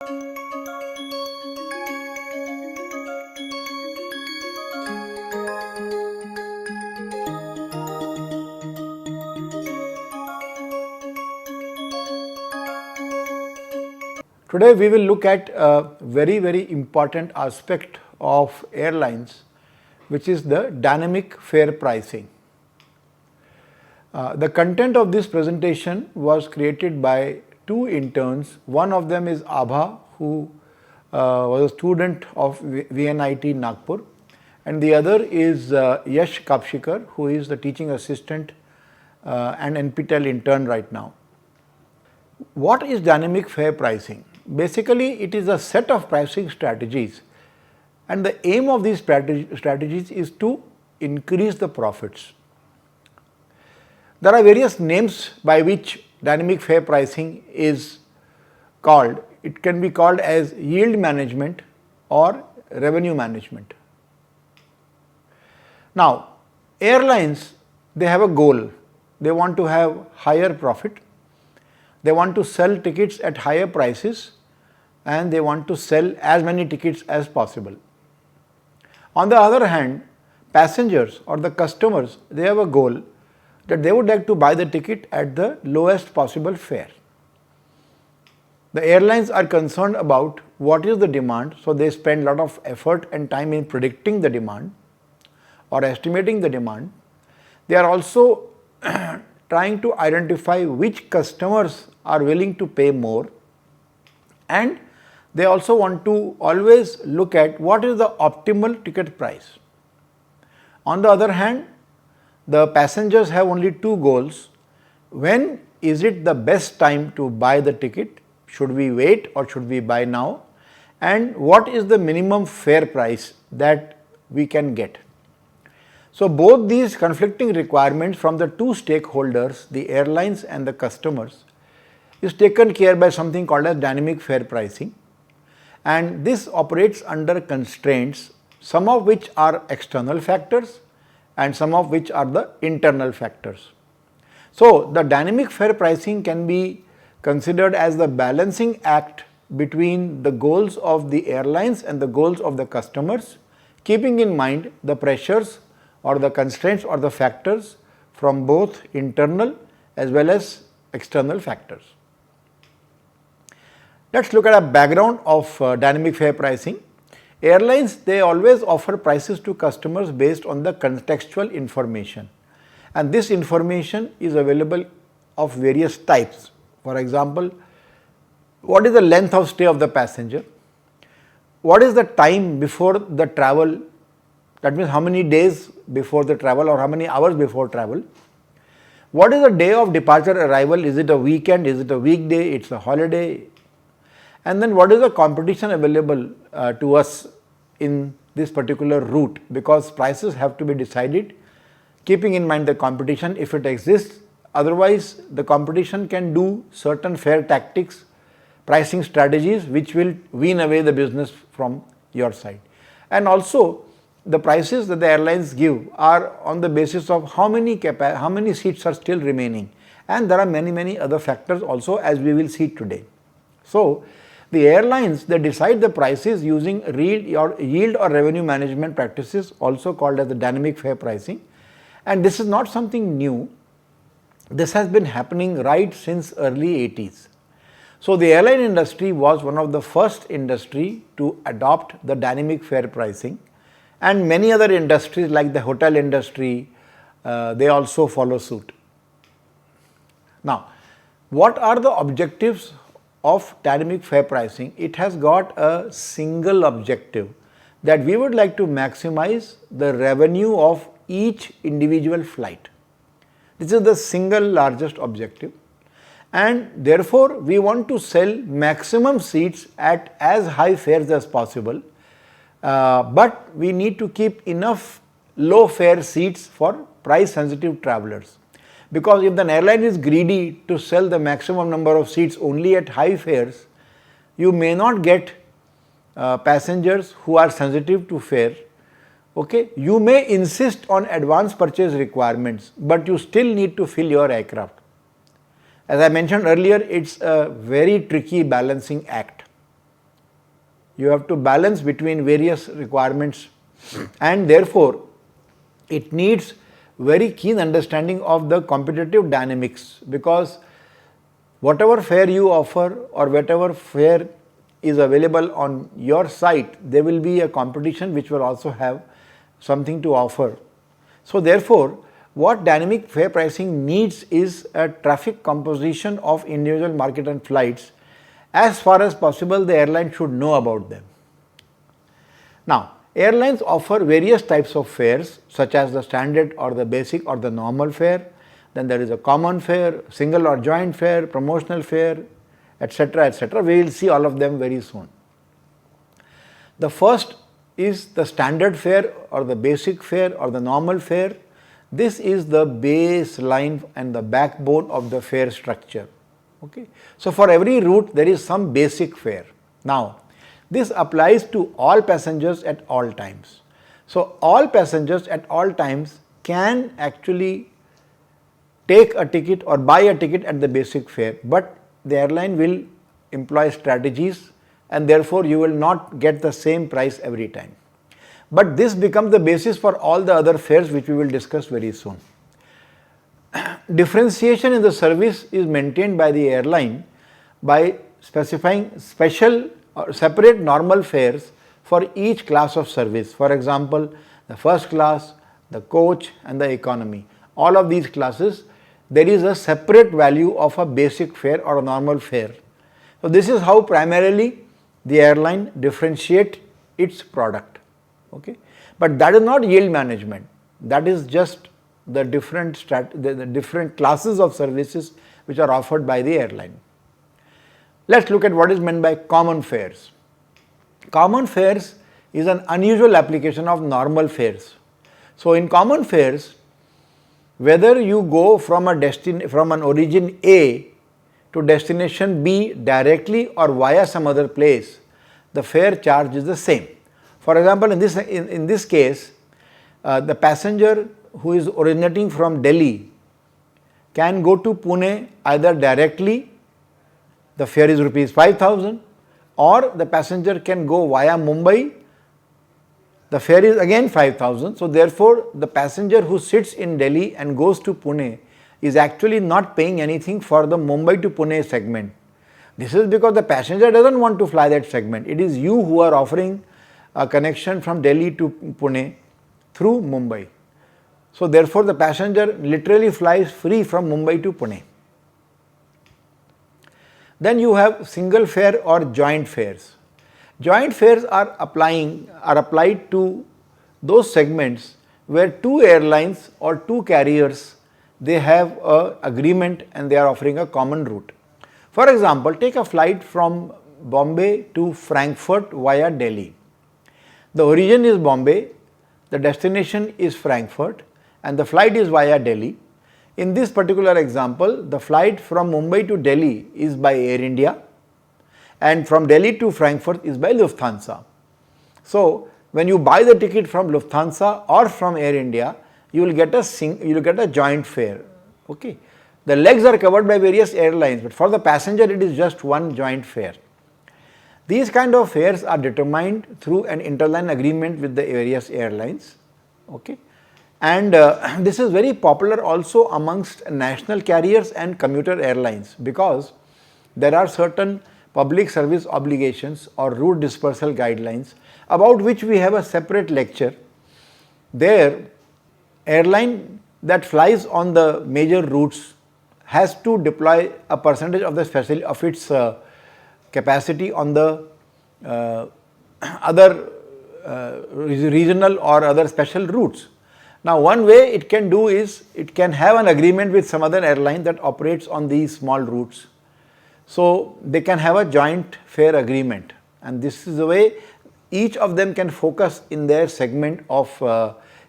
Today we will look at a very important aspect of airlines, which is the dynamic fare pricing. The content of this presentation was created by two interns. One of them is Abha, who was a student of VNIT Nagpur, and the other is Yash Kapshikar, who is the teaching assistant and NPTEL intern right now. What is dynamic fare pricing? Basically, it is a set of pricing strategies, and the aim of these strategies is to increase the profits. There are various names by which dynamic fare pricing is called. It can be called as yield management or revenue management. Now, airlines, they have a goal. They want to have higher profit. They want to sell tickets at higher prices, and they want to sell as many tickets as possible. On the other hand, passengers or the customers, they have a goal that they would like to buy the ticket at the lowest possible fare. The airlines are concerned about what is the demand, so they spend a lot of effort and time in predicting the demand or estimating the demand. They are also trying to identify which customers are willing to pay more, and they also want to always look at what is the optimal ticket price. On the other hand, the passengers have only two goals. When is it the best time to buy the ticket? Should we wait or should we buy now? And what is the minimum fare price that we can get? So, both these conflicting requirements from the two stakeholders, the airlines and the customers, is taken care by something called as dynamic fare pricing, and this operates under constraints, some of which are external factors and some of which are the internal factors. So, the dynamic fare pricing can be considered as the balancing act between the goals of the airlines and the goals of the customers, keeping in mind the pressures or the constraints or the factors from both internal as well as external factors. Let us look at a background of dynamic fare pricing. Airlines, they always offer prices to customers based on the contextual information, and this information is available of various types. For example, what is the length of stay of the passenger? What is the time before the travel? That means how many days before the travel or how many hours before travel? What is the day of departure arrival? Is it a weekend? Is it a weekday? It's a holiday? And then what is the competition available to us in this particular route, because prices have to be decided keeping in mind the competition if it exists. Otherwise, the competition can do certain fare tactics, pricing strategies which will wean away the business from your side. And also, the prices that the airlines give are on the basis of how many seats are still remaining, and there are many other factors also, as we will see today. So, the airlines, they decide the prices using yield or revenue management practices, also called as the dynamic fare pricing, and this is not something new. This has been happening right since early 80s. So, the airline industry was one of the first industry to adopt the dynamic fare pricing, and many other industries like the hotel industry, they also follow suit. Now, what are the objectives of dynamic fare pricing? It has got a single objective, that we would like to maximize the revenue of each individual flight. This is the single largest objective, and therefore, we want to sell maximum seats at as high fares as possible, but we need to keep enough low fare seats for price sensitive travelers. Because if the airline is greedy to sell the maximum number of seats only at high fares, you may not get passengers who are sensitive to fare. Okay, you may insist on advance purchase requirements, but you still need to fill your aircraft. As I mentioned earlier, it's a very tricky balancing act. You have to balance between various requirements, and therefore it needs very keen understanding of the competitive dynamics, because whatever fare you offer or whatever fare is available on your site, there will be a competition which will also have something to offer. So therefore, what dynamic fare pricing needs is a traffic composition of individual market and flights. As far as possible, the airline should know about them. Now, airlines offer various types of fares, such as the standard or the basic or the normal fare. Then there is a common fare, single or joint fare, promotional fare, etc., etc. We will see all of them very soon. The first is the standard fare or the basic fare or the normal fare. This is the baseline and the backbone of the fare structure. Okay. So, for every route there is some basic fare. Now, this applies to all passengers at all times. So, all passengers at all times can actually take a ticket or buy a ticket at the basic fare, but the airline will employ strategies, and therefore you will not get the same price every time. But this becomes the basis for all the other fares which we will discuss very soon. Differentiation in the service is maintained by the airline by specifying special or separate normal fares for each class of service. For example, the first class, the coach and the economy. All of these classes, there is a separate value of a basic fare or a normal fare. So this is how primarily the airline differentiate its product. Okay. But that is not yield management, that is just the different classes of services which are offered by the airline. Let us look at what is meant by common fares. Common fares is an unusual application of normal fares. So in common fares, whether you go from an origin A to destination B directly or via some other place, the fare charge is the same. For example, in this case, the passenger who is originating from Delhi can go to Pune either directly, the fare is rupees 5,000, or the passenger can go via Mumbai, the fare is again 5,000. So therefore, the passenger who sits in Delhi and goes to Pune is actually not paying anything for the Mumbai to Pune segment. This is because the passenger does not want to fly that segment. It is you who are offering a connection from Delhi to Pune through Mumbai. So therefore, the passenger literally flies free from Mumbai to Pune. Then you have single fare or joint fares. Joint fares are applied to those segments where two airlines or two carriers, they have an agreement and they are offering a common route. For example, take a flight from Bombay to Frankfurt via Delhi. The origin is Bombay, the destination is Frankfurt, and the flight is via Delhi. In this particular example, the flight from Mumbai to Delhi is by Air India, and from Delhi to Frankfurt is by Lufthansa. So when you buy the ticket from Lufthansa or from Air India, you will get a joint fare. Okay. The legs are covered by various airlines, but for the passenger it is just one joint fare. These kind of fares are determined through an interline agreement with the various airlines. Okay. And this is very popular also amongst national carriers and commuter airlines, because there are certain public service obligations or route dispersal guidelines about which we have a separate lecture. There, airline that flies on the major routes has to deploy a percentage of its capacity on the other regional or other special routes. Now, one way it can do is it can have an agreement with some other airline that operates on these small routes. So they can have a joint fare agreement, and this is the way each of them can focus in their segment of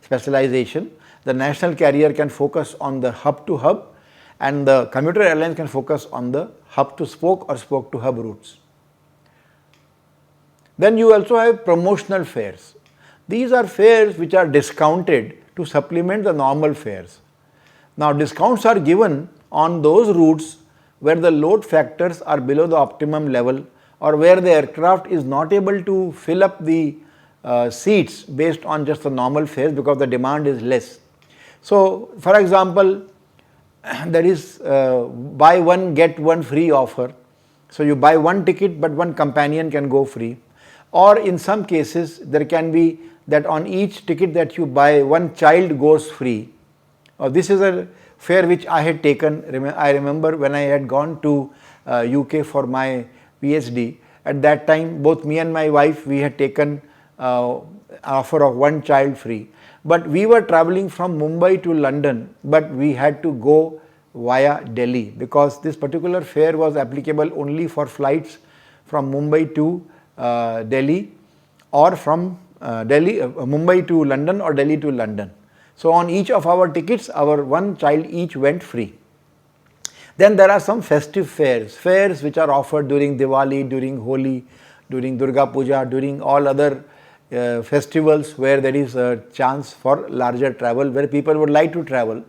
specialization. The national carrier can focus on the hub to hub, and the commuter airline can focus on the hub to spoke or spoke to hub routes. Then you also have promotional fares. These are fares which are discounted to supplement the normal fares. Now, discounts are given on those routes where the load factors are below the optimum level, or where the aircraft is not able to fill up the seats based on just the normal fares because the demand is less. So, for example, there is buy one get one free offer. So, you buy one ticket but one companion can go free, or in some cases there can be that on each ticket that you buy one child goes free. This is a fare which I had taken. I remember when I had gone to UK for my PhD, at that time both me and my wife, we had taken offer of one child free. But we were travelling from Mumbai to London, but we had to go via Delhi because this particular fare was applicable only for flights from Mumbai to Delhi, or from Mumbai to London or Delhi to London. So, on each of our tickets, our one child each went free. Then there are some festive fares which are offered during Diwali, during Holi, during Durga Puja, during all other festivals where there is a chance for larger travel, where people would like to travel.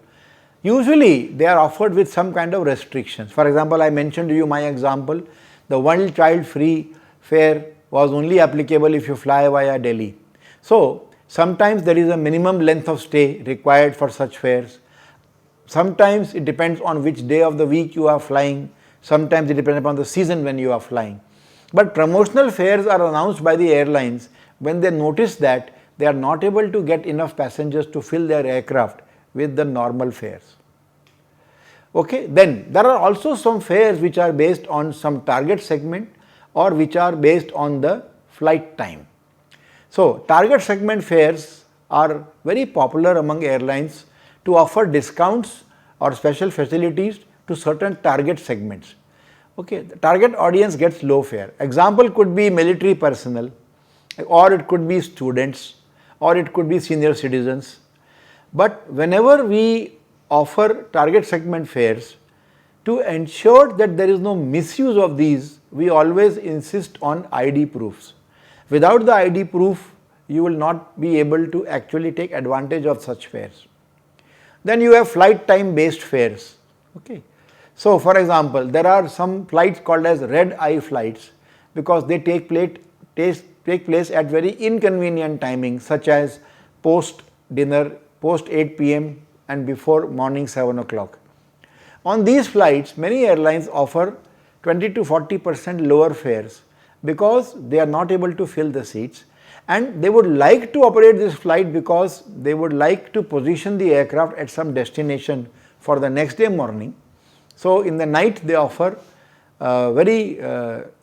Usually they are offered with some kind of restrictions. For example, I mentioned to you my example, the one child free fare was only applicable if you fly via Delhi. So, sometimes there is a minimum length of stay required for such fares. Sometimes it depends on which day of the week you are flying. Sometimes it depends upon the season when you are flying. But promotional fares are announced by the airlines when they notice that they are not able to get enough passengers to fill their aircraft with the normal fares. Okay. Then there are also some fares which are based on some target segment or which are based on the flight time. So, target segment fares are very popular among airlines to offer discounts or special facilities to certain target segments. Okay. The target audience gets low fare. Example could be military personnel, or it could be students, or it could be senior citizens. But whenever we offer target segment fares, to ensure that there is no misuse of these, we always insist on ID proofs. Without the ID proof, you will not be able to actually take advantage of such fares. Then you have flight time based fares. Okay. So, for example, there are some flights called as red eye flights because they take place at very inconvenient timings, such as post dinner, post 8 p.m. and before morning 7 o'clock. On these flights, many airlines offer 20 to 40% lower fares because they are not able to fill the seats, and they would like to operate this flight because they would like to position the aircraft at some destination for the next day morning. So, in the night they offer very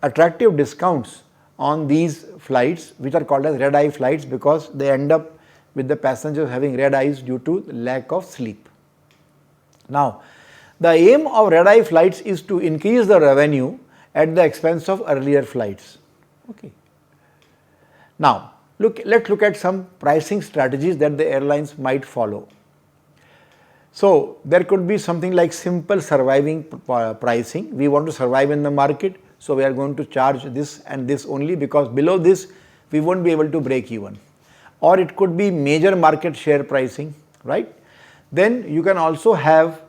attractive discounts on these flights, which are called as red eye flights because they end up with the passengers having red eyes due to lack of sleep. Now, the aim of red eye flights is to increase the revenue at the expense of earlier flights. Okay. Now, let's look at some pricing strategies that the airlines might follow. So, there could be something like simple surviving pricing. We want to survive in the market, so we are going to charge this and this only because below this we won't be able to break even. Or it could be major market share pricing, right? Then you can also have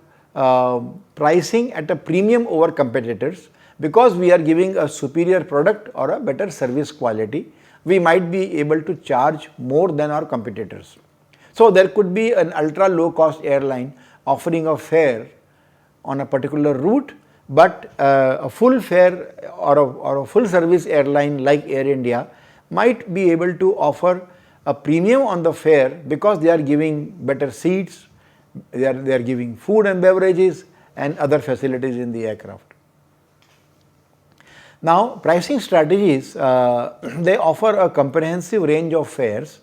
pricing at a premium over competitors because we are giving a superior product or a better service quality. We might be able to charge more than our competitors. So, there could be an ultra low cost airline offering a fare on a particular route, but a full fare or a full service airline like Air India might be able to offer a premium on the fare because they are giving better seats, they are giving food and beverages and other facilities in the aircraft. Now, pricing strategies, they offer a comprehensive range of fares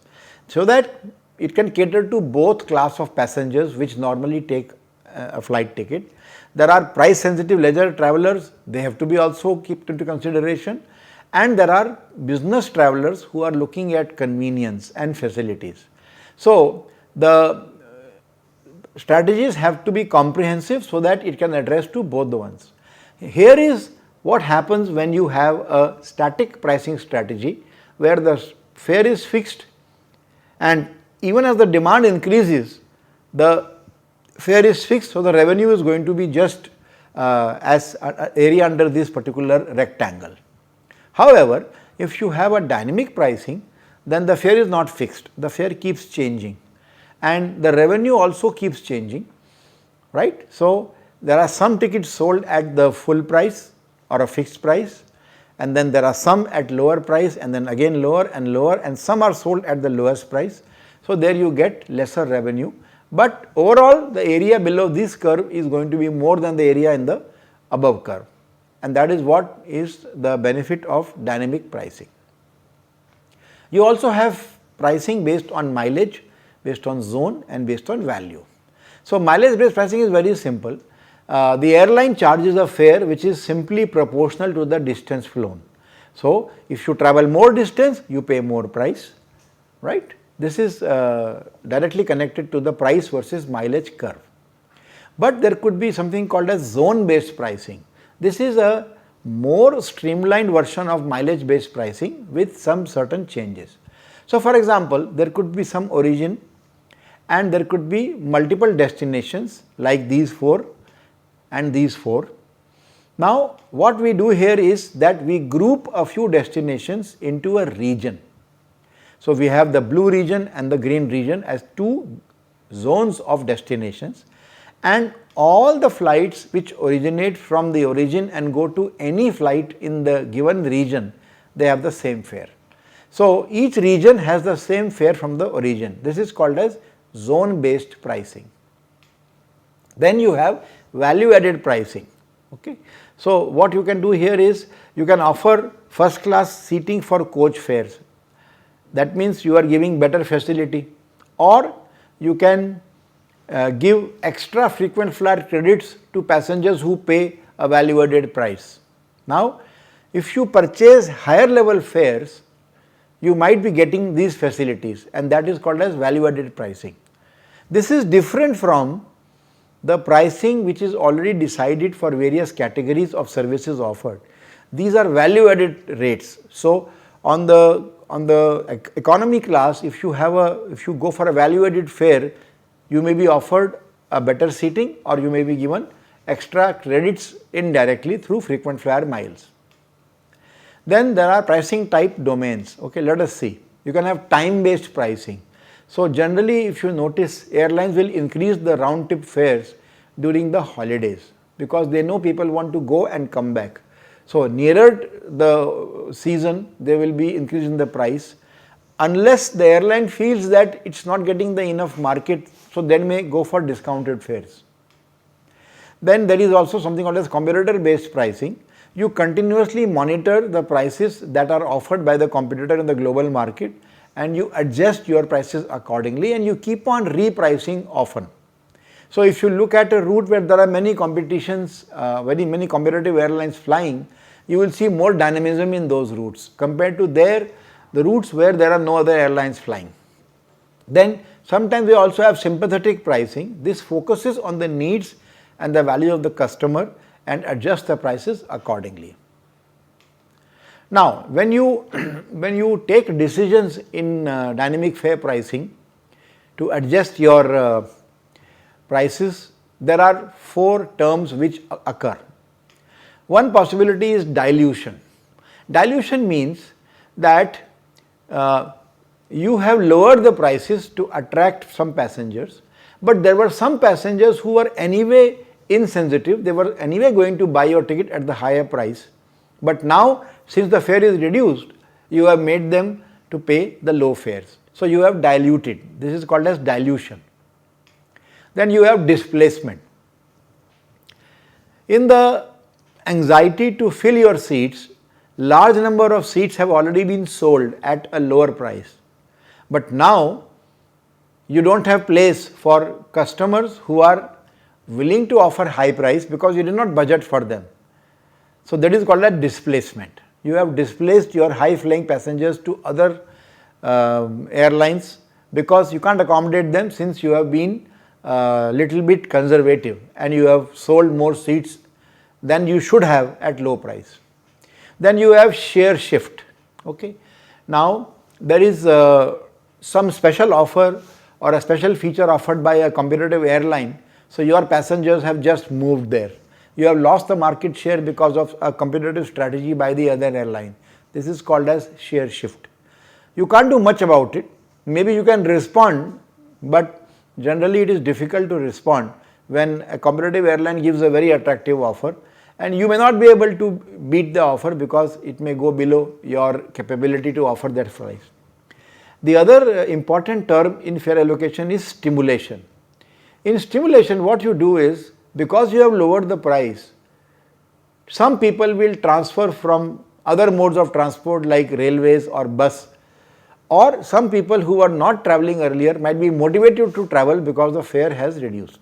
so that it can cater to both class of passengers which normally take a flight ticket. There are price sensitive leisure travelers, they have to be also kept into consideration, and there are business travelers who are looking at convenience and facilities. So, the strategies have to be comprehensive so that it can address to both the ones. Here is what happens when you have a static pricing strategy where the fare is fixed, and even as the demand increases, the fare is fixed, so the revenue is going to be just as area under this particular rectangle. However, if you have a dynamic pricing, then the fare is not fixed, the fare keeps changing and the revenue also keeps changing, right. So, there are some tickets sold at the full price or a fixed price, and then there are some at lower price and then again lower and some are sold at the lowest price. So, there you get lesser revenue, but overall the area below this curve is going to be more than the area in the above curve, and that is what is the benefit of dynamic pricing. You also have pricing based on mileage, based on zone and based on value. So, mileage based pricing is very simple. The airline charges a fare which is simply proportional to the distance flown. So, if you travel more distance, you pay more price, right. This is directly connected to the price versus mileage curve. But there could be something called as zone based pricing. This is a more streamlined version of mileage based pricing with some certain changes. So, for example, there could be some origin and there could be multiple destinations like these 4 and these 4. Now, what we do here is that we group a few destinations into a region. So, we have the blue region and the green region as 2 zones of destinations, and all the flights which originate from the origin and go to any flight in the given region, they have the same fare. So, each region has the same fare from the origin. This is called as zone based pricing. Then you have value added pricing. Okay. So, what you can do here is you can offer first class seating for coach fares. That means you are giving better facility, or you can give extra frequent flyer credits to passengers who pay a value added price. Now, if you purchase higher level fares, you might be getting these facilities, and that is called as value added pricing. This is different from the pricing which is already decided for various categories of services offered. These are value added rates. So, on the economy class, if you go for a value added fare, you may be offered a better seating or you may be given extra credits indirectly through frequent flyer miles. Then there are pricing type domains. Okay, let us see. You can have time based pricing. So, generally if you notice, airlines will increase the round trip fares during the holidays because they know people want to go and come back. So, nearer the season they will be increasing the price unless the airline feels that it is not getting the enough market, so they may go for discounted fares. Then there is also something called as competitor based pricing. You continuously monitor the prices that are offered by the competitor in the global market and you adjust your prices accordingly and you keep on repricing often. So, if you look at a route where there are many competitions, many competitive airlines flying, you will see more dynamism in those routes compared to the routes where there are no other airlines flying. Then sometimes we also have sympathetic pricing. This focuses on the needs and the value of the customer and adjusts the prices accordingly. Now, when you take decisions in dynamic fare pricing to adjust your prices, there are 4 terms which occur. One possibility is dilution. Dilution means that you have lowered the prices to attract some passengers, but there were some passengers who were anyway insensitive, they were anyway going to buy your ticket at the higher price, but now since the fare is reduced, you have made them to pay the low fares. So, you have diluted, this is called as dilution. Then you have displacement. In the anxiety to fill your seats, large number of seats have already been sold at a lower price, but now you do not have place for customers who are willing to offer high price because you did not budget for them. So, that is called a displacement. You have displaced your high flying passengers to other airlines because you can't accommodate them since you have been little bit conservative and you have sold more seats than you should have at low price. Then you have share shift. Okay. Now, there is some special offer or a special feature offered by a competitive airline. So, your passengers have just moved there. You have lost the market share because of a competitive strategy by the other airline. This is called as share shift. You can't do much about it. Maybe you can respond, but generally it is difficult to respond when a competitive airline gives a very attractive offer, and you may not be able to beat the offer because it may go below your capability to offer that price. The other important term in fare allocation is stimulation. In stimulation, what you do is, because you have lowered the price, some people will transfer from other modes of transport like railways or bus, or some people who were not travelling earlier might be motivated to travel because the fare has reduced.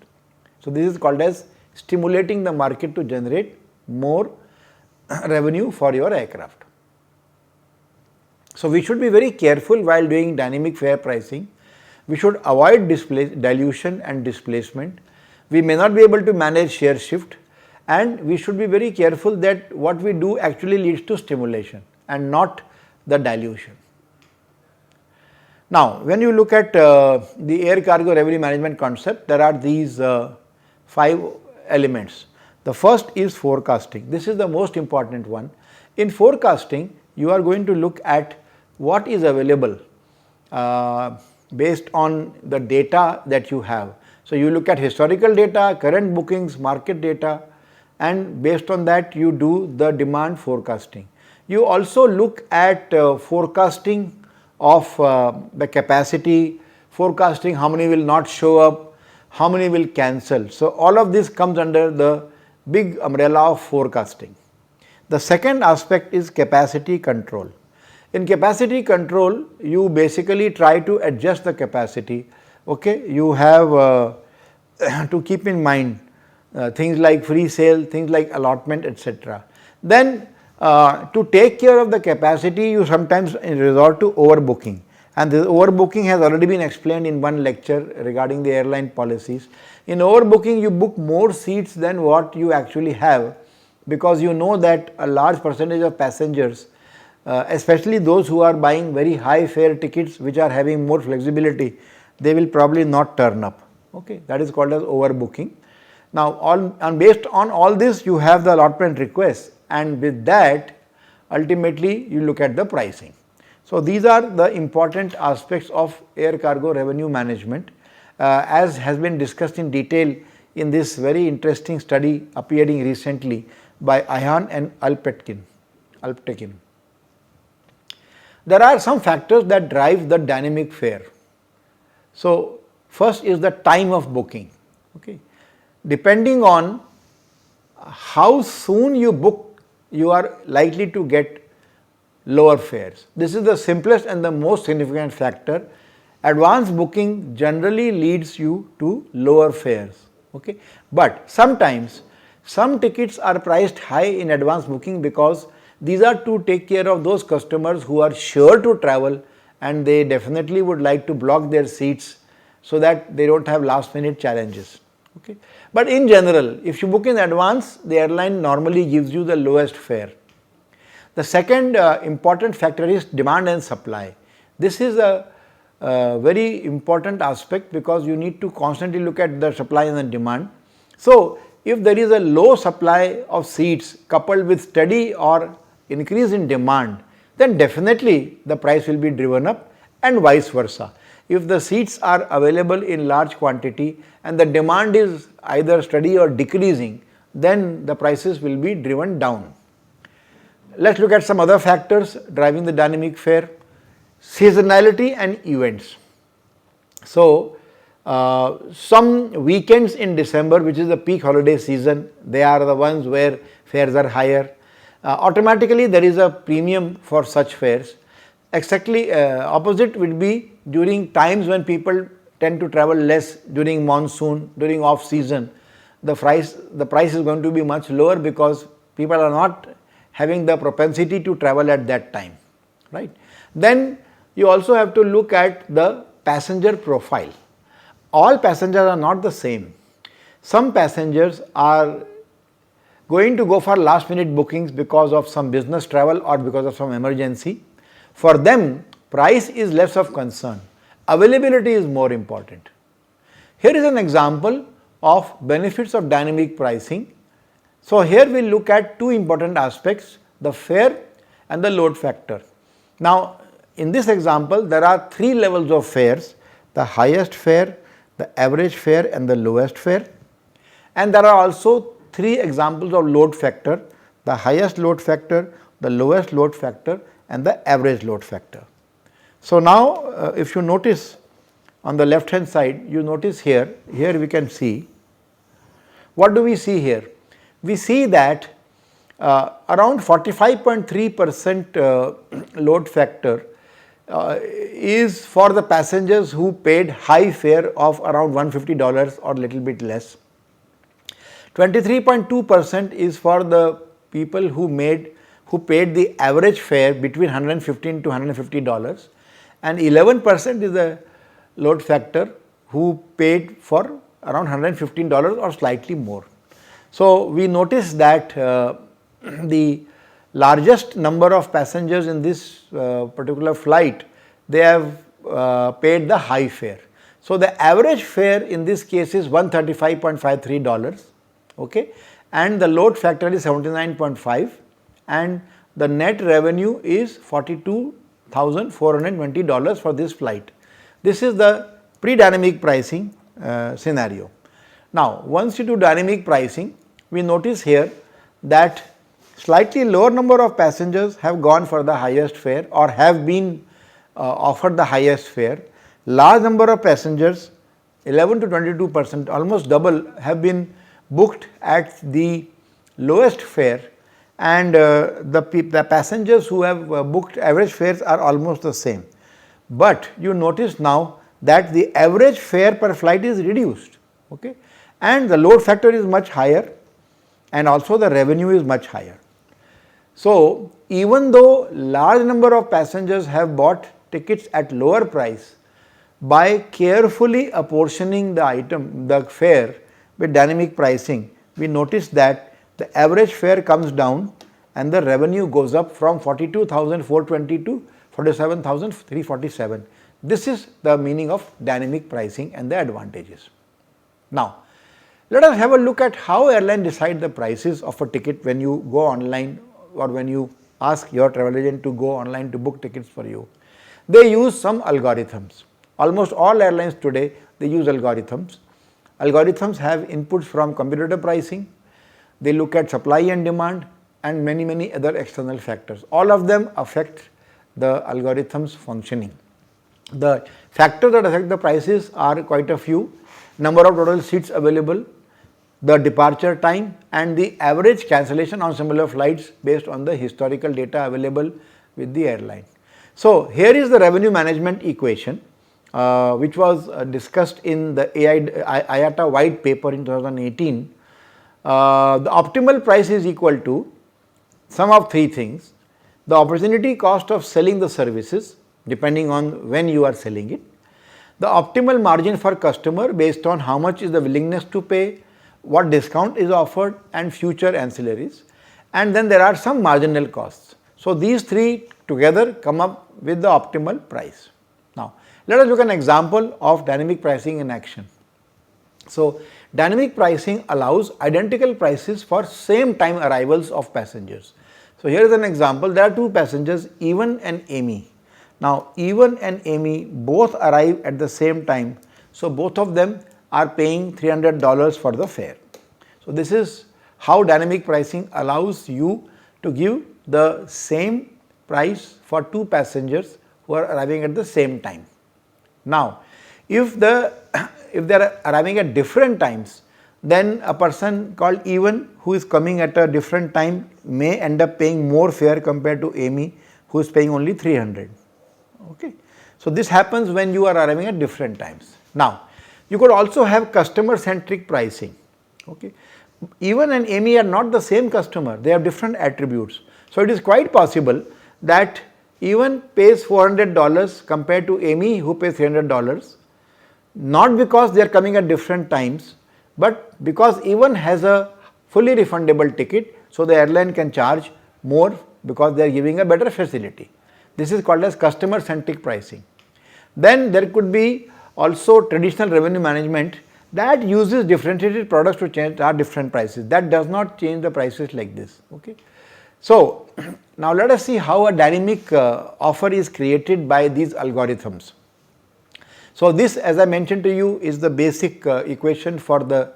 So, this is called as stimulating the market to generate more revenue for your aircraft. So, we should be very careful while doing dynamic fare pricing. We should avoid dilution and displacement. We may not be able to manage share shift, and we should be very careful that what we do actually leads to stimulation and not the dilution. Now, when you look at the air cargo revenue management concept, there are these 5 elements. The first is forecasting. This is the most important one. In forecasting, you are going to look at what is available based on the data that you have. So, you look at historical data, current bookings, market data, and based on that you do the demand forecasting. You also look at forecasting of the capacity, forecasting how many will not show up, how many will cancel. So, all of this comes under the big umbrella of forecasting. The second aspect is capacity control. In capacity control, you basically try to adjust the capacity. Okay, you have to keep in mind things like free sale, things like allotment, etc. Then to take care of the capacity, you sometimes resort to overbooking, and the overbooking has already been explained in one lecture regarding the airline policies. In overbooking, you book more seats than what you actually have, because you know that a large percentage of passengers, especially those who are buying very high fare tickets which are having more flexibility, they will probably not turn up. Okay, that is called as overbooking. Now, based on all this, you have the allotment requests, and with that ultimately you look at the pricing. So, these are the important aspects of air cargo revenue management as has been discussed in detail in this very interesting study appearing recently by Ayhan and Alptekin. There are some factors that drive the dynamic fare. So, first is the time of booking. Okay. Depending on how soon you book, you are likely to get lower fares. This is the simplest and the most significant factor. Advance booking generally leads you to lower fares. Okay. But sometimes some tickets are priced high in advance booking because these are to take care of those customers who are sure to travel and they definitely would like to block their seats so that they don't have last minute challenges. Okay. But in general, if you book in advance, the airline normally gives you the lowest fare. The second important factor is demand and supply. This is a very important aspect because you need to constantly look at the supply and the demand. So, if there is a low supply of seats coupled with steady or increase in demand, then definitely the price will be driven up, and vice versa. If the seats are available in large quantity and the demand is either steady or decreasing, then the prices will be driven down. Let us look at some other factors driving the dynamic fare. Seasonality and events. So, some weekends in December, which is the peak holiday season, they are the ones where fares are higher. Automatically there is a premium for such fares. Exactly opposite would be during times when people tend to travel less, during monsoon, during off season. The price is going to be much lower because people are not having the propensity to travel at that time, right. Then you also have to look at the passenger profile. All passengers are not the same. Some passengers are going to go for last minute bookings because of some business travel or because of some emergency. For them, price is less of concern. Availability is more important. Here is an example of benefits of dynamic pricing. So, here we will look at two important aspects, the fare and the load factor. Now, in this example, there are 3 levels of fares: the highest fare, the average fare and the lowest fare. And there are also 3 examples of load factor: the highest load factor, the lowest load factor and the average load factor. So, now if you notice on the left hand side, you notice here we can see, what do we see here? We see that around 45.3% load factor is for the passengers who paid high fare of around $150 or little bit less. 23.2% is for the people who paid the average fare between $115 to $150, and 11% is the load factor who paid for around $115 or slightly more. So, we notice that the largest number of passengers in this particular flight, they have paid the high fare. So, the average fare in this case is $135.53, okay, and the load factor is 79.5, and the net revenue is $42,420 for this flight. This is the pre-dynamic pricing scenario. Now, once you do dynamic pricing, we notice here that slightly lower number of passengers have gone for the highest fare or have been offered the highest fare. Large number of passengers, 11 to 22%, almost double, have been booked at the lowest fare, and the passengers who have booked average fares are almost the same. But you notice now that the average fare per flight is reduced, okay, and the load factor is much higher and also the revenue is much higher. So, even though large number of passengers have bought tickets at lower price, by carefully apportioning the fare with dynamic pricing, we notice that the average fare comes down and the revenue goes up from 42,420 to 47,347. This is the meaning of dynamic pricing and the advantages. Now, let us have a look at how airline decide the prices of a ticket when you go online or when you ask your travel agent to go online to book tickets for you. They use some algorithms. Almost all airlines today, they use algorithms. Algorithms have inputs from computer pricing, they look at supply and demand and many other external factors. All of them affect the algorithm's functioning. The factors that affect the prices are quite a few: number of total seats available, the departure time and the average cancellation on similar flights based on the historical data available with the airline. So, here is the revenue management equation which was discussed in the IATA white paper in 2018. The optimal price is equal to sum of 3 things: the opportunity cost of selling the services depending on when you are selling it, the optimal margin for customer based on how much is the willingness to pay, what discount is offered and future ancillaries, and then there are some marginal costs. So, these 3 together come up with the optimal price. Now, let us look at an example of dynamic pricing in action. So, dynamic pricing allows identical prices for same time arrivals of passengers. So, here is an example. There are 2 passengers, Evan and Amy. Now, Evan and Amy both arrive at the same time. So, both of them are paying $300 for the fare. So, this is how dynamic pricing allows you to give the same price for 2 passengers who are arriving at the same time. Now, if they are arriving at different times, then a person called Evan who is coming at a different time may end up paying more fare compared to Amy who is paying only 300. Okay. So, this happens when you are arriving at different times. Now, you could also have customer centric pricing. Okay. Evan and Amy are not the same customer, they have different attributes. So, it is quite possible that Evan pays $400 compared to Amy who pays $300, not because they are coming at different times, but because Evan has a fully refundable ticket. So, the airline can charge more because they are giving a better facility. This is called as customer centric pricing. Then there could be also traditional revenue management that uses differentiated products to change our different prices. That does not change the prices like this. Okay. So, Now let us see how a dynamic offer is created by these algorithms. So this, as I mentioned to you, is the basic equation for the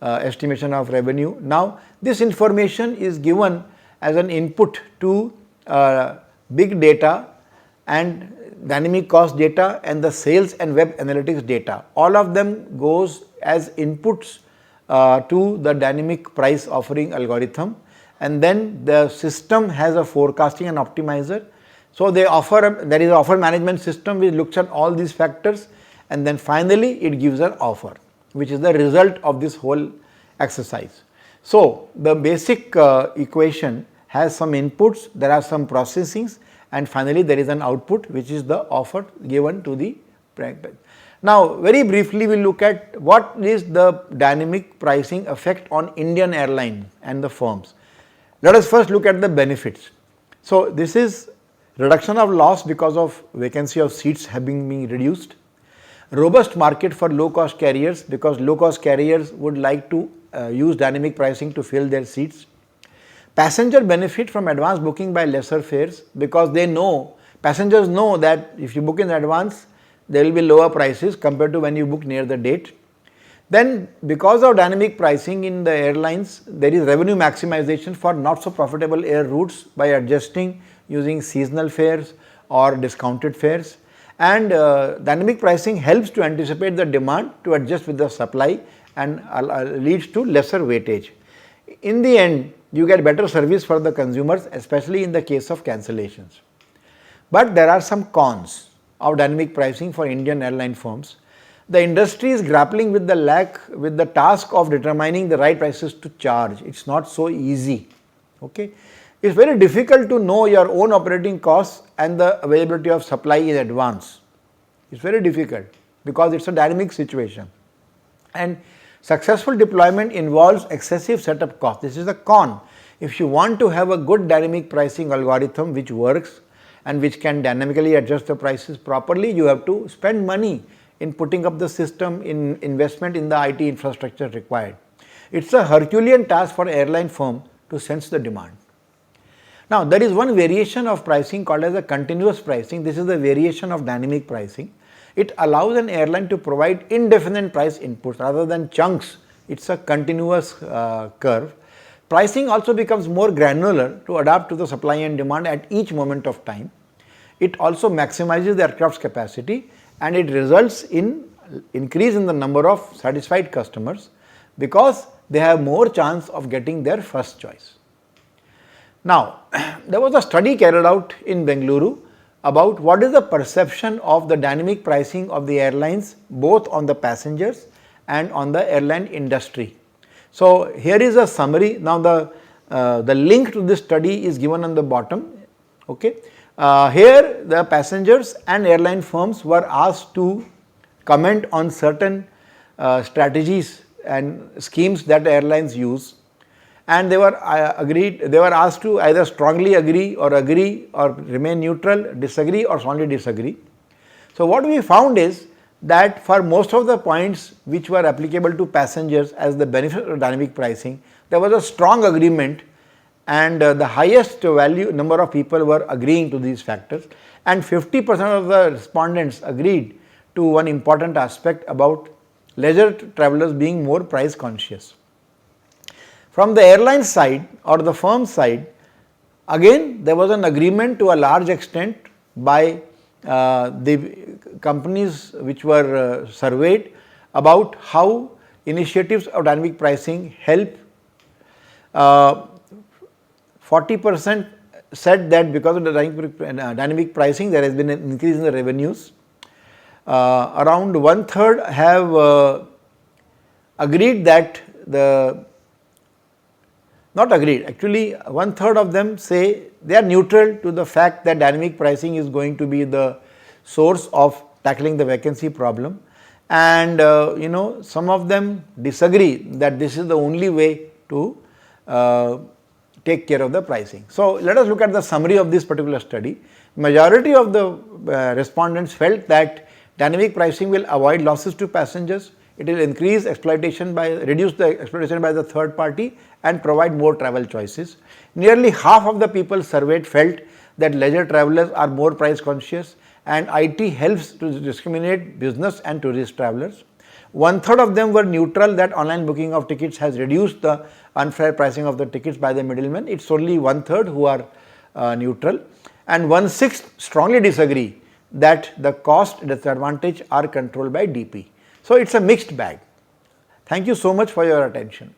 estimation of revenue. Now this information is given as an input to big data and dynamic cost data and the sales and web analytics data. All of them goes as inputs to the dynamic price offering algorithm, and then the system has a forecasting and optimizer. So there is an offer management system which looks at all these factors, and then finally it gives an offer, which is the result of this whole exercise. So the basic equation has some inputs, there are some processings, and finally there is an output, which is the offer given to the practice. Now very briefly we will look at what is the dynamic pricing effect on Indian Airlines and the firms. Let us first look at the benefits. So this is reduction of loss because of vacancy of seats having been reduced, robust market for low cost carriers because low cost carriers would like to use dynamic pricing to fill their seats, passenger benefit from advance booking by lesser fares because passengers know that if you book in advance there will be lower prices compared to when you book near the date. Then because of dynamic pricing in the airlines, there is revenue maximization for not so profitable air routes by adjusting using seasonal fares or discounted fares, and dynamic pricing helps to anticipate the demand to adjust with the supply and leads to lesser weightage. In the end, you get better service for the consumers, especially in the case of cancellations. But there are some cons of dynamic pricing for Indian airline firms. The industry is grappling with the task of determining the right prices to charge. It is not so easy. Okay? It is very difficult to know your own operating costs and the availability of supply in advance. It is very difficult because it is a dynamic situation. And successful deployment involves excessive setup cost. This is a con. If you want to have a good dynamic pricing algorithm which works and which can dynamically adjust the prices properly, you have to spend money in putting up the system, in investment in the IT infrastructure required. It is a Herculean task for airline firm to sense the demand. Now there is one variation of pricing called as a continuous pricing. This is the variation of dynamic pricing. It allows an airline to provide indefinite price inputs rather than chunks. It is a continuous curve. Pricing also becomes more granular to adapt to the supply and demand at each moment of time. It also maximizes the aircraft's capacity and it results in increase in the number of satisfied customers because they have more chance of getting their first choice. Now, there was a study carried out in Bengaluru about what is the perception of the dynamic pricing of the airlines both on the passengers and on the airline industry. So here is a summary. Now the link to this study is given on the bottom. Okay. Here the passengers and airline firms were asked to comment on certain strategies and schemes that airlines use, and they were asked to either strongly agree or remain neutral, disagree or strongly disagree. So what we found is that for most of the points which were applicable to passengers as the benefit of dynamic pricing, there was a strong agreement, and the highest value number of people were agreeing to these factors, and 50% of the respondents agreed to one important aspect about leisure travelers being more price conscious. From the airline side or the firm side, again there was an agreement to a large extent by the companies which were surveyed about how initiatives of dynamic pricing help. 40% said that because of the dynamic pricing there has been an increase in the revenues. Around 1/3 have agreed that not agreed, actually 1/3 of them say they are neutral to the fact that dynamic pricing is going to be the source of tackling the vacancy problem, and some of them disagree that this is the only way to take care of the pricing. So let us look at the summary of this particular study. Majority of the respondents felt that dynamic pricing will avoid losses to passengers, it will increase exploitation by reduce the exploitation by the third party and provide more travel choices. Nearly half of the people surveyed felt that leisure travelers are more price conscious and IT helps to discriminate business and tourist travelers. One third of them were neutral that online booking of tickets has reduced the unfair pricing of the tickets by the middlemen. It's only one third who are neutral, and 1/6 strongly disagree that the cost disadvantage are controlled by DP. So, it's a mixed bag. Thank you so much for your attention.